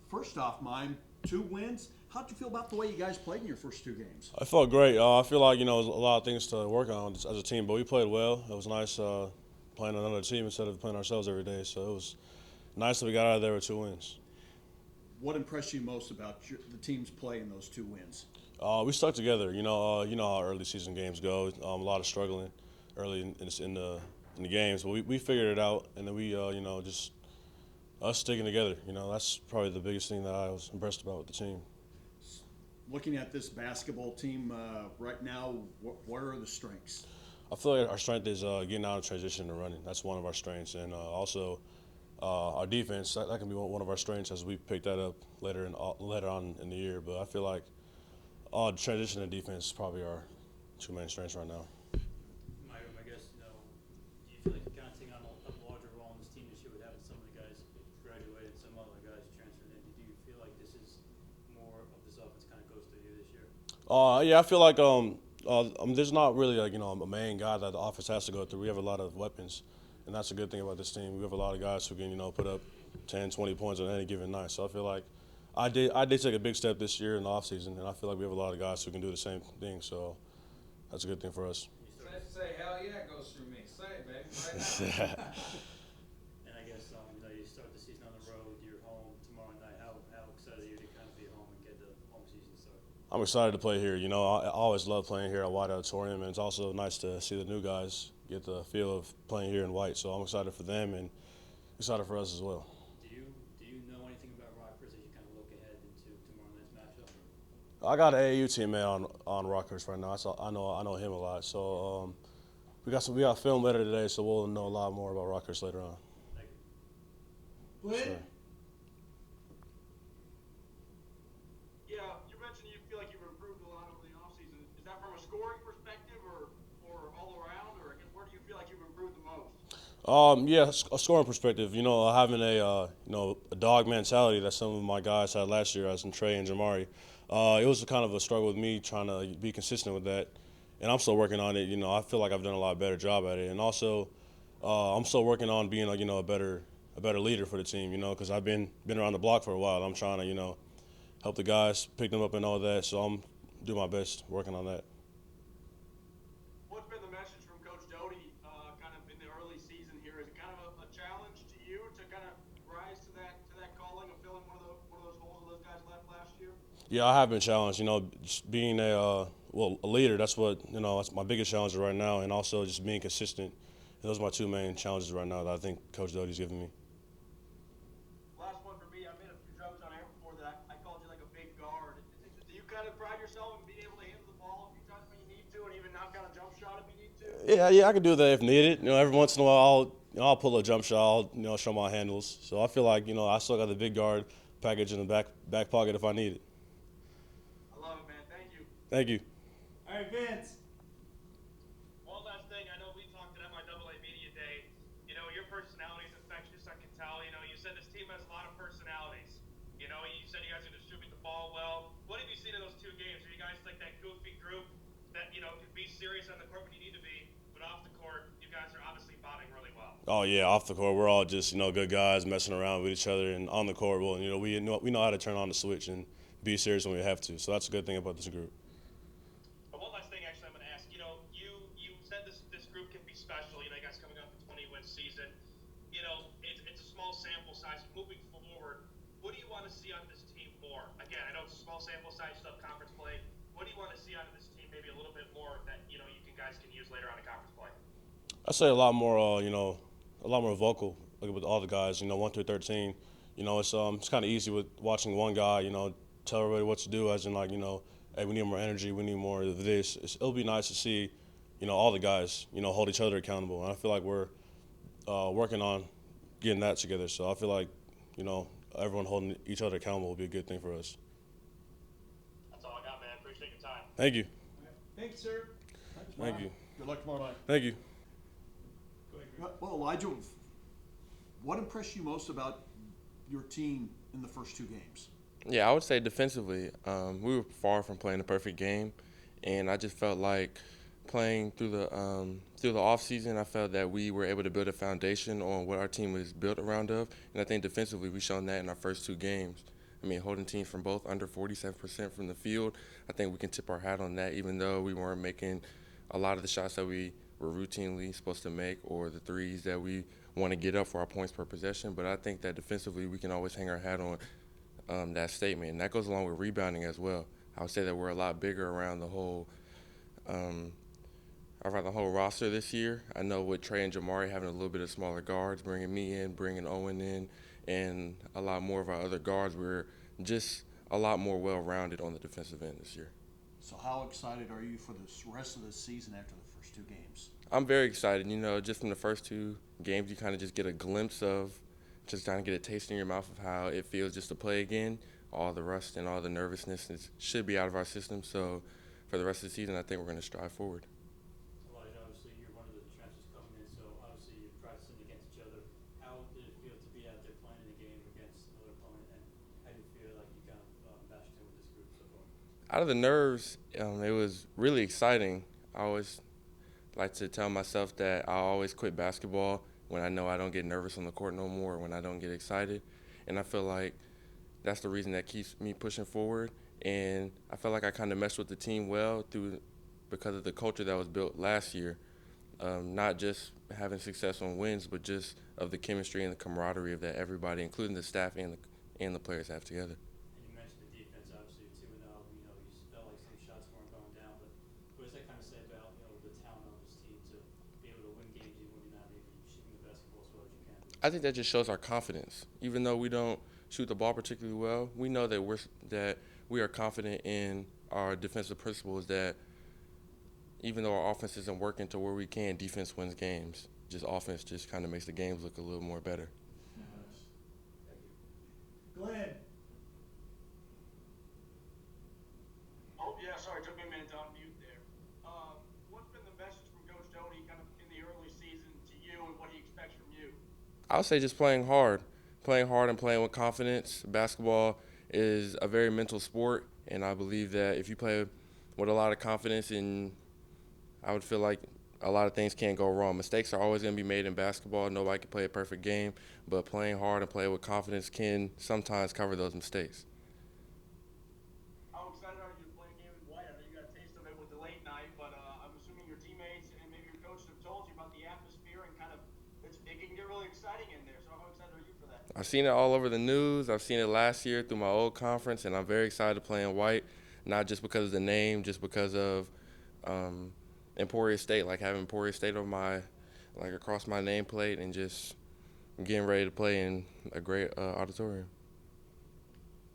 First off, Mime, 2 wins. How'd you feel about the way you guys played in your first 2 games? I felt great. I feel like there's a lot of things to work on as a team, but we played well. It was nice playing another team instead of playing ourselves every day. So it was nice that we got out of there with 2 wins. What impressed you most about the team's play in those 2 wins? We stuck together. You know how early season games go. A lot of struggling early in the games, but we figured it out, and then we just us sticking together. That's probably the biggest thing that I was impressed about with the team. Looking at this basketball team right now, what are the strengths? I feel like our strength is getting out of transition and running. That's one of our strengths, and also our defense. That can be one of our strengths as we pick that up later on in the year. But I feel like transition and defense is probably our 2 main strengths right now. Mayuom, I guess, do you feel like you're kind of taking on a larger role in this team this year with having some of the guys graduated, some other guys transferred in? Do you feel like this is more of this offense kind of goes through you this year? Yeah, I feel like there's not really a main guy that the offense has to go through. We have a lot of weapons, and that's a good thing about this team. We have a lot of guys who can put up 10, 20 points on any given night. So I feel like I did take a big step this year in the offseason, and I feel like we have a lot of guys who can do the same thing. So that's a good thing for us. Say hell yeah goes through me. Say it, baby. Right now. And I guess, you start the season on the road, you're home tomorrow night. How excited are you to kind of be home and get the home season started? I'm excited to play here. I always love playing here at White Auditorium, and it's also nice to see the new guys get the feel of playing here in White. So I'm excited for them and excited for us as well. Do you know anything about Rockhurst as you kind of look ahead into tomorrow night's matchup? I got an AAU teammate on Rockhurst right now. So I know him a lot. So we got film later today, so we'll know a lot more about Rockhurst later on. Thank you. Glenn? Sure. Yeah, you mentioned you feel like you've improved a lot over the offseason. Is that from a scoring perspective or all around, or I guess where do you feel like you've improved the most? Yeah, a scoring perspective. Having a dog mentality that some of my guys had last year, as in Trey and Jamari. It was kind of a struggle with me trying to be consistent with that, and I'm still working on it. I feel like I've done a lot better job at it, and also I'm still working on being a better leader for the team. Because I've been around the block for a while. I'm trying to help the guys, pick them up, and all that. So I'm doing my best working on that. What's been the message from Coach Doty kind of in the early season here? Is it kind of a challenge to you to kind of rise to that calling of filling one of those holes that those guys left last year? Yeah, I have been challenged. Just being a leader. That's that's my biggest challenge right now, and also just being consistent. And those are my 2 main challenges right now that I think Coach Doty's giving me. Last one for me. I made a few jokes on air before that I called you like a big guard. Do you kind of pride yourself in being able to handle the ball a few times when you need to, and even knock down a jump shot if you need to? Yeah, I can do that if needed. Every once in a while, I'll pull a jump shot. I'll show my handles. So I feel like I still got the big guard package in the back pocket if I need it. I love it, man. Thank you. Thank you. All right, Vince. One last thing, I know we talked at MIAA Media Day. Your personality is infectious, I can tell. You said this team has a lot of personalities. You said you guys can distribute the ball well. What have you seen in those 2 games? Are you guys like that goofy group that, can be serious on the court when you need to be, but off the court, you guys are obviously bonding really well? Oh yeah, off the court, we're all just good guys messing around with each other, and on the court, well, we know how to turn on the switch and be serious when we have to. So that's a good thing about this group. One last thing, actually, I'm going to ask. You said this group can be special. You guys coming off a 20-win season. It's a small sample size. Moving forward, what do you want to see out of this team more? Again, I know it's a small sample size, you still have conference play. What do you want to see out of this team? Maybe a little bit more that you guys can use later on in conference play. I say a lot more vocal with all the guys. 1 through 13. It's kind of easy with watching one guy. Tell everybody what to do, as in hey, we need more energy, we need more of this. It'll be nice to see, all the guys, hold each other accountable. And I feel like we're working on getting that together. So I feel like, everyone holding each other accountable will be a good thing for us. That's all I got, man. Appreciate your time. Thank you. Thank you, sir. Thank you. Good luck tomorrow night. Thank you. Go ahead, Greg. Well, Elijah, what impressed you most about your team in the first 2 games? Yeah, I would say defensively, we were far from playing a perfect game, and I just felt like playing through the off season, I felt that we were able to build a foundation on what our team was built around of, and I think defensively we've shown that in our first 2 games. I mean, holding teams from both under 47% from the field. I think we can tip our hat on that, even though we weren't making a lot of the shots that we were routinely supposed to make or the threes that we want to get up for our points per possession. But I think that defensively we can always hang our hat on that statement. And that goes along with rebounding as well. I would say that we're a lot bigger around the whole roster this year. I know with Trey and Jamari having a little bit of smaller guards, bringing me in, bringing Owen in, and a lot more of our other guards, we're just a lot more well-rounded on the defensive end this year. So how excited are you for the rest of the season after the first two games? I'm very excited. You know, just from the first two games, you kind of just get a glimpse of, just kind of get a taste in your mouth of how it feels just to play again. All the rust and all the nervousness should be out of our system. So for the rest of the season, I think we're going to strive forward. Elijah, obviously you're one of the transfers coming in, so obviously you're practicing against each other. How did it feel to be out there playing in a game against another opponent, and how do you feel like you kind of meshed in with this group so far? Out of the nerves, it was really exciting. I always like to tell myself that I'll always quit basketball when I know I don't get nervous on the court no more, or when I don't get excited. And I feel like that's the reason that keeps me pushing forward. And I felt like I kind of meshed with the team well because of the culture that was built last year. Not just having success on wins, but just of the chemistry and the camaraderie of that everybody, including the staff and the players, have together. And you mentioned the defense, obviously 2-0. You felt like some shots weren't going down, but what does that kind of say about the talent of this team to be able to win games even when you're not maybe shooting the basketball as well as you can? I think that just shows our confidence. Even though we don't shoot the ball particularly well, we know that we are confident in our defensive principles, that even though our offense isn't working to where we can, defense wins games. Just offense just kind of makes the games look a little more better. Glenn. Oh, yeah, sorry, took me a minute to unmute there. What's been the message from Coach Doty kind of in the early season to you, and what he expects from you? I would say just playing hard and playing with confidence. Basketball is a very mental sport, and I believe that if you play with a lot of confidence, and I would feel like a lot of things can't go wrong. Mistakes are always going to be made in basketball. Nobody can play a perfect game, but playing hard and playing with confidence can sometimes cover those mistakes. How excited are you to play a game in white? I know you got a taste of it with the late night, but I'm assuming your teammates and maybe your coaches have told you about the atmosphere and kind of it can get really exciting in there. So how excited are you for that? I've seen it all over the news. I've seen it last year through my old conference, and I'm very excited to play in white, not just because of the name, just because of Emporia State, like having Emporia State on across my nameplate, and just getting ready to play in a great auditorium.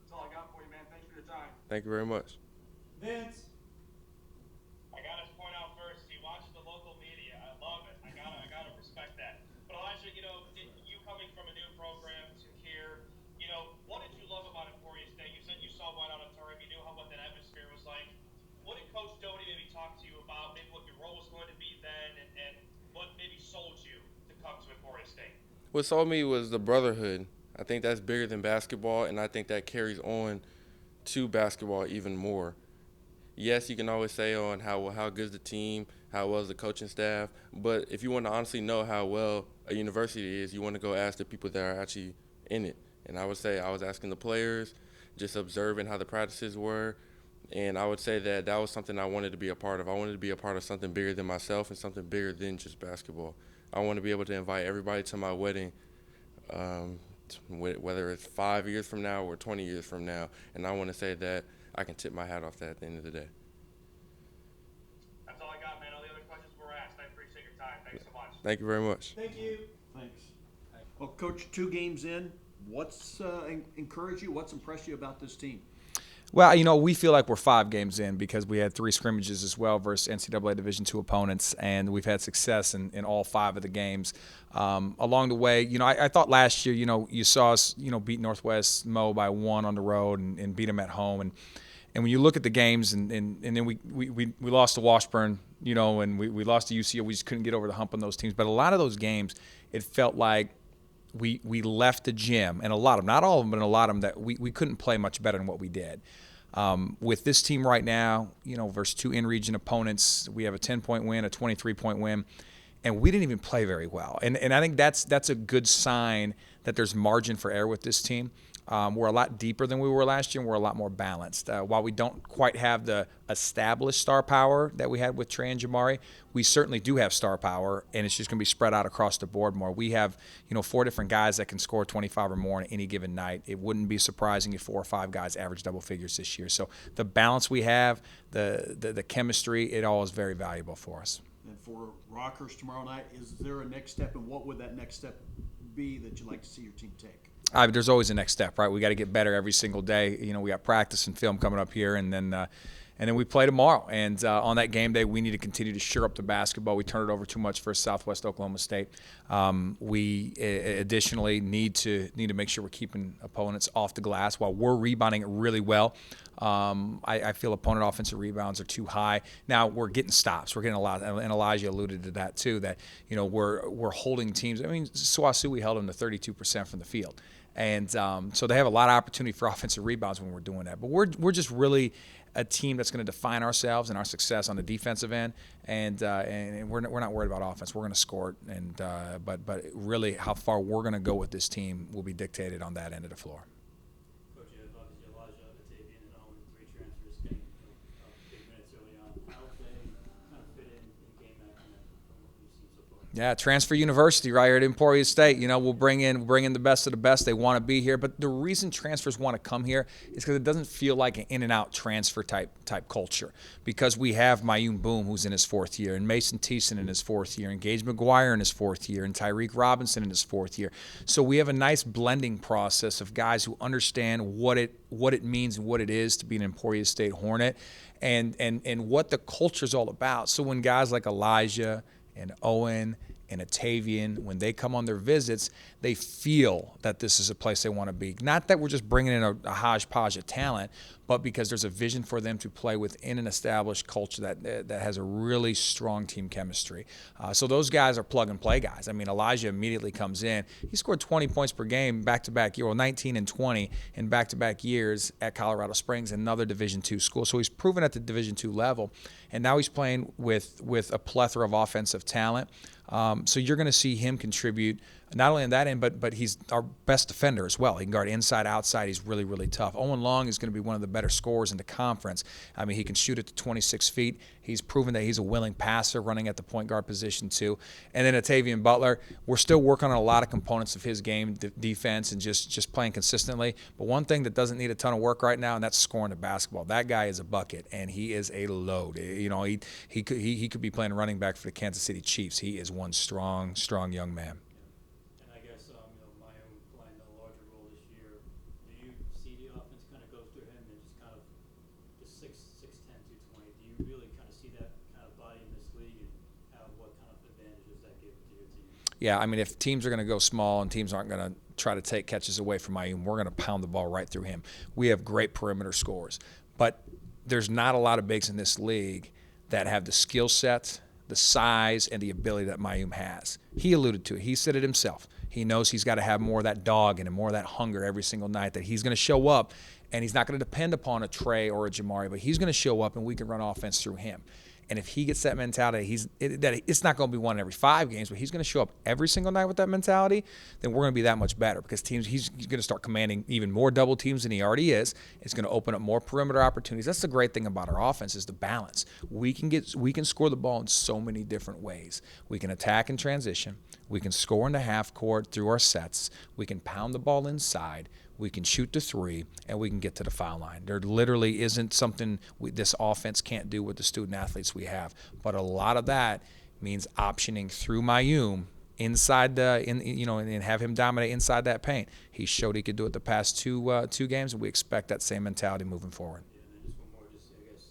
That's all I got for you, man. Thanks for your time. Thank you very much. Vince. I gotta point out first, he watched the local media. I love it. I gotta respect that. But Elijah, you coming from a new program to here, what did you love about Emporia State? You said you saw White Auditorium, you knew what that atmosphere was like. What did Coach Doty maybe talk to you about, maybe what your role was going to be then, and what maybe sold you to come to Emporia State? What sold me was the brotherhood. I think that's bigger than basketball, and I think that carries on to basketball even more. Yes, you can always say on how good is the team, how well is the coaching staff, but if you want to honestly know how well a university is, you want to go ask the people that are actually in it. And I would say I was asking the players, just observing how the practices were, and I would say that was something I wanted to be a part of. I wanted to be a part of something bigger than myself and something bigger than just basketball. I want to be able to invite everybody to my wedding, whether it's 5 years from now or 20 years from now, and I want to say that I can tip my hat off that at the end of the day. That's all I got, man. All the other questions were asked. I appreciate your time. Thanks so much. Thank you very much. Thank you. Thanks. Well, Coach, 2 games in, what's encouraged you? What's impressed you about this team? Well, we feel like we're 5 games in because we had 3 scrimmages as well versus NCAA Division II opponents, and we've had success in all 5 of the games. Along the way, I thought last year, you saw us, beat Northwest Mo by 1 on the road and beat them at home. And when you look at the games, and then we lost to Washburn, and we lost to UCO. We just couldn't get over the hump on those teams. But a lot of those games, it felt like we left the gym, and a lot of them, not all of them, but a lot of them, that we couldn't play much better than what we did. With this team right now, versus 2 in-region opponents, we have a 10-point win, a 23-point win, and we didn't even play very well. And I think that's a good sign that there's margin for error with this team. We're a lot deeper than we were last year, and we're a lot more balanced. While we don't quite have the established star power that we had with Trey and Jamari, we certainly do have star power, and it's just going to be spread out across the board more. We have, 4 different guys that can score 25 or more on any given night. It wouldn't be surprising if 4 or 5 guys average double figures this year. So the balance we have, the chemistry, it all is very valuable for us. And for Rockhurst tomorrow night, is there a next step, and what would that next step be that you'd like to see your team take? There's always a next step, right? We got to get better every single day. We got practice and film coming up here, and then we play tomorrow. And on that game day, we need to continue to shore up the basketball. We turn it over too much for Southwest Oklahoma State. We additionally need to make sure we're keeping opponents off the glass while we're rebounding it really well. I feel opponent offensive rebounds are too high. Now we're getting stops. We're getting a lot, and Elijah alluded to that too. That we're holding teams. I mean, SWASU, we held them to 32% from the field. And so they have a lot of opportunity for offensive rebounds when we're doing that. But we're just really a team that's going to define ourselves and our success on the defensive end, and we're not worried about offense. We're going to score it, but really how far we're going to go with this team will be dictated on that end of the floor. Coach, you have obviously Alijah, Comithier, and Owen, 3 transfers getting big minutes early on. How have they kind of fit in game action from what you've seen so far? Yeah, transfer university right here at Emporia State. We'll bring in the best of the best. They want to be here, but the reason transfers want to come here is because it doesn't feel like an in and out transfer type culture. Because we have Mayuom Buom, who's in his 4th year, and Mason Thiessen in his 4th year, and Gage McGuire in his 4th year, and Tyreek Robinson in his 4th year. So we have a nice blending process of guys who understand what it means and what it is to be an Emporia State Hornet, and what the culture is all about. So when guys like Elijah and Owen and Atavian, when they come on their visits, they feel that this is a place they want to be. Not that we're just bringing in a hodgepodge of talent, but because there's a vision for them to play within an established culture that has a really strong team chemistry. So those guys are plug-and-play guys. I mean, Elijah immediately comes in. He scored 20 points per game back-to-back year, 19 and 20 in back-to-back years at Colorado Springs, another Division II school. So he's proven at the Division II level, and now he's playing with a plethora of offensive talent. So you're going to see him contribute not only on that end, but he's our best defender as well. He can guard inside, outside. He's really, really tough. Owen Long is going to be one of the better scorers in the conference. I mean, he can shoot it to 26 feet. He's proven that he's a willing passer running at the point guard position too. And then Atavian Butler, we're still working on a lot of components of his game, defense, and just playing consistently. But one thing that doesn't need a ton of work right now, and that's scoring the basketball. That guy is a bucket, and he is a load. He could be playing running back for the Kansas City Chiefs. He is one strong young man. Mayuom playing a larger role this year. Do you see the offense kind of go through him and just kind of the 6'10", 220? Do you really kind of see that kind of body in this league, and what kind of advantages that give to your team? Yeah, I mean, if teams are going to go small and teams aren't going to try to take catches away from Mayuom, we're going to pound the ball right through him. We have great perimeter scorers, but there's not a lot of bigs in this league that have the skill set, the size, and the ability that Mayuom has. He alluded to it. He said it himself. He knows he's got to have more of that dog in him, more of that hunger every single night, that he's going to show up, and he's not going to depend upon a Trey or a Jamari, but he's going to show up, and we can run offense through him. And if he gets that mentality, that it's not going to be one every 5 games, but he's going to show up every single night with that mentality, then we're going to be that much better, because he's going to start commanding even more double teams than he already is. It's going to open up more perimeter opportunities. That's the great thing about our offense, is the balance. We can score the ball in so many different ways. We can attack in transition. We can score in the half court through our sets. We can pound the ball inside. We can shoot the 3, and we can get to the foul line. There literally isn't something this offense can't do with the student athletes we have. But a lot of that means optioning through Mayuom inside and have him dominate inside that paint. He showed he could do it the past two games, and we expect that same mentality moving forward. Yeah, and then just one more, I guess,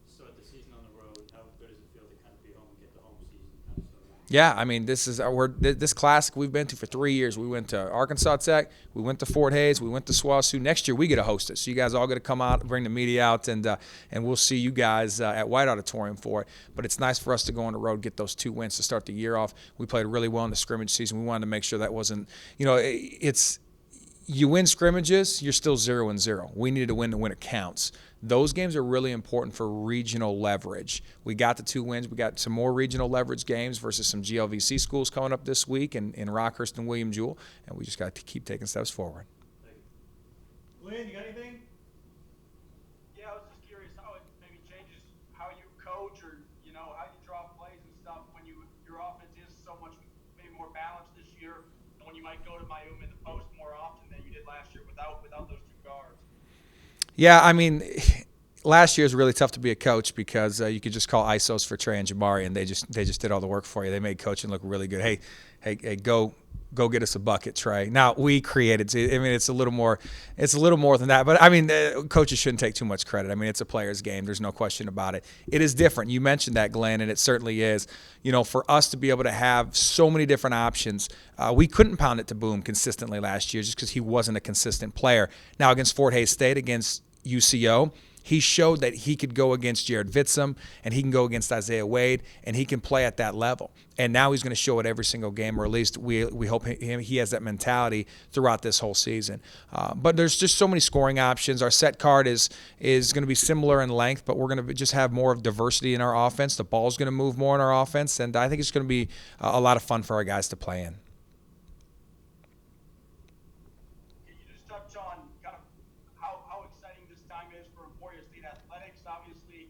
start the season on the road. How good does it feel to kind of be home and get the home season kind of started? Yeah, I mean, this classic we've been to for 3 years. We went to Arkansas Tech, we went to Fort Hays, we went to SWASU. Next year we get to host it, so you guys all got to come out, bring the media out, and we'll see you guys at White Auditorium for it. But it's nice for us to go on the road, get those 2 wins to start the year off. We played really well in the scrimmage season. We wanted to make sure that wasn't, it's. You win scrimmages, you're still 0-0. We needed to win when it counts. Those games are really important for regional leverage. We got the 2 wins. We got some more regional leverage games versus some GLVC schools coming up this week in Rockhurst and William Jewell, and we just got to keep taking steps forward. Thank you. Glenn, you got anything? Yeah, I was just curious how it maybe changes how you coach or, how you draw plays and stuff when your offense is so much maybe more balanced this year and when you might go to Mayuom in the post more often than you did last year without those two guards. Yeah, I mean, last year was really tough to be a coach because you could just call ISOs for Trey and Jamari, and they just did all the work for you. They made coaching look really good. Hey, go get us a bucket, Trey. Now we created. I mean, it's a little more than that. But I mean, coaches shouldn't take too much credit. I mean, it's a player's game. There's no question about it. It is different. You mentioned that, Glenn, and it certainly is. For us to be able to have so many different options, we couldn't pound it to Boom consistently last year just because he wasn't a consistent player. Now against Fort Hays State, against UCO, he showed that he could go against Jared Vitsum and he can go against Isaiah Wade and he can play at that level. And now he's going to show it every single game, or at least we hope he has that mentality throughout this whole season. But there's just so many scoring options. Our set card is going to be similar in length, but we're going to just have more of diversity in our offense. The ball's going to move more in our offense, and I think it's going to be a lot of fun for our guys to play in. Can you just touch on kind of how exciting this time is for Emporia State athletics? Obviously,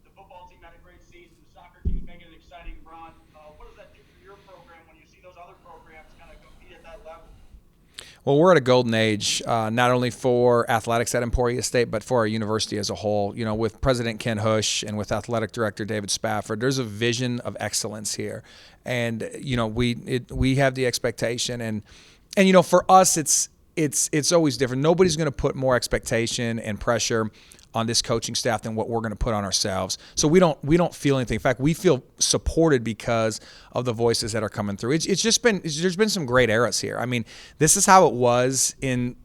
the football team had a great season. The soccer team's making an exciting run. What does that do for your program when you see those other programs kind of compete at that level? Well, we're at a golden age, not only for athletics at Emporia State, but for our university as a whole. With President Ken Hush and with Athletic Director David Spafford, there's a vision of excellence here. And, we have the expectation. And for us, it's always different. Nobody's going to put more expectation and pressure on this coaching staff than what we're going to put on ourselves. So we don't feel anything. In fact, we feel supported because of the voices that are coming through. There's been some great eras here. I mean, this is how it was in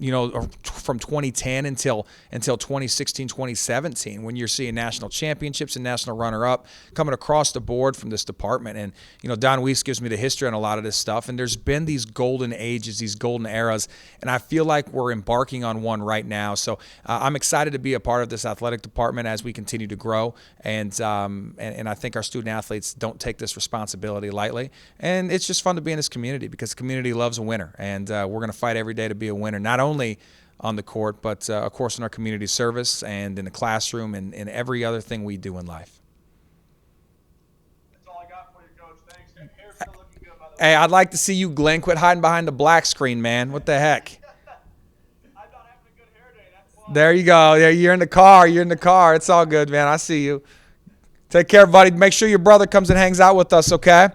from 2010 until 2016, 2017, when you're seeing national championships and national runner-up coming across the board from this department. And Don Weiss gives me the history on a lot of this stuff. And there's been these golden ages, these golden eras, and I feel like we're embarking on one right now. So I'm excited to be a part of this athletic department as we continue to grow, and I think our student athletes don't take this responsibility lightly, and it's just fun to be in this community because the community loves a winner, and we're going to fight every day to be a winner, not only on the court, but of course in our community service and in the classroom and in every other thing we do in life. That's all I got for you, Coach. Thanks. Hair's still looking good, by the way. Hey, I'd like to see you, Glenn. Quit hiding behind the black screen, man. What the heck? I'm not having a good hair day. That's why. There you go. Yeah, you're in the car. It's all good, man. I see you. Take care, buddy. Make sure your brother comes and hangs out with us, okay?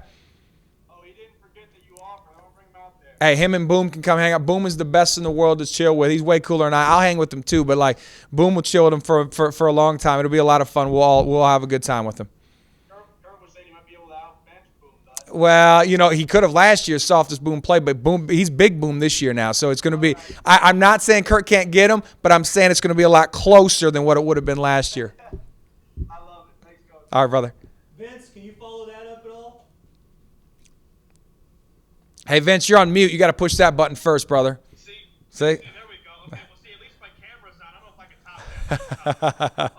Oh, he didn't forget that you offered. I'm going to bring him out there. Hey, him and Boom can come hang out. Boom is the best in the world to chill with. He's way cooler than I'll hang with him too, but Boom will chill with him for a long time. It'll be a lot of fun. We'll have a good time with him. Kurt was saying you might be able to outbench Boom, though. Well, he could have last year, soft as Boom played, but Boom, he's big Boom this year now. So it's going to be, I'm not saying Kurt can't get him, but I'm saying it's going to be a lot closer than what it would have been last year. I love it. Thanks, Coach. All right, brother. Vince, can you follow that up at all? Hey, Vince, you're on mute. You got to push that button first, brother. See? See? There we go. Okay, well, see, at least my camera's on. I don't know if I can top that.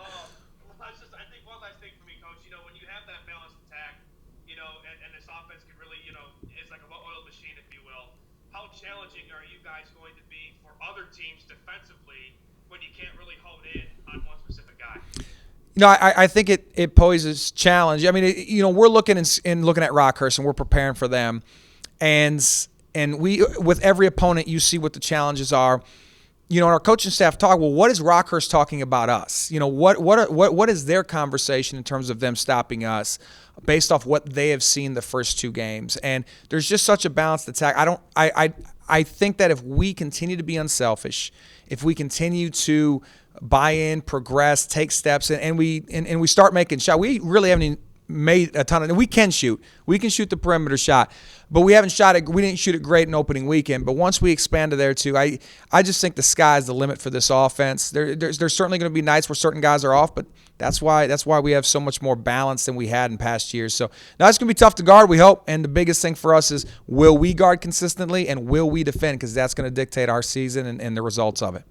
I think one last thing for me, Coach. When you have that balanced attack, and this offense can really, it's like a well-oiled machine, if you will. How challenging are you guys going to be for other teams defensively when you can't really hone in on one specific guy? I think it poses challenge. I mean, we're looking at Rockhurst and we're preparing for them, and we with every opponent you see what the challenges are. And our coaching staff talk. Well, what is Rockhurst talking about us? What is their conversation in terms of them stopping us, based off what they have seen the first two games? And there's just such a balanced attack. I think that if we continue to be unselfish, if we continue to buy in, progress, take steps, and we start making shots. We really haven't made a ton of. We can shoot. We can shoot the perimeter shot, but we haven't shot it. We didn't shoot it great in opening weekend. But once we expand to there too, I just think the sky's the limit for this offense. There's certainly going to be nights where certain guys are off, but that's why we have so much more balance than we had in past years. So now it's going to be tough to guard, we hope. And the biggest thing for us is, will we guard consistently and will we defend? Because that's going to dictate our season and the results of it.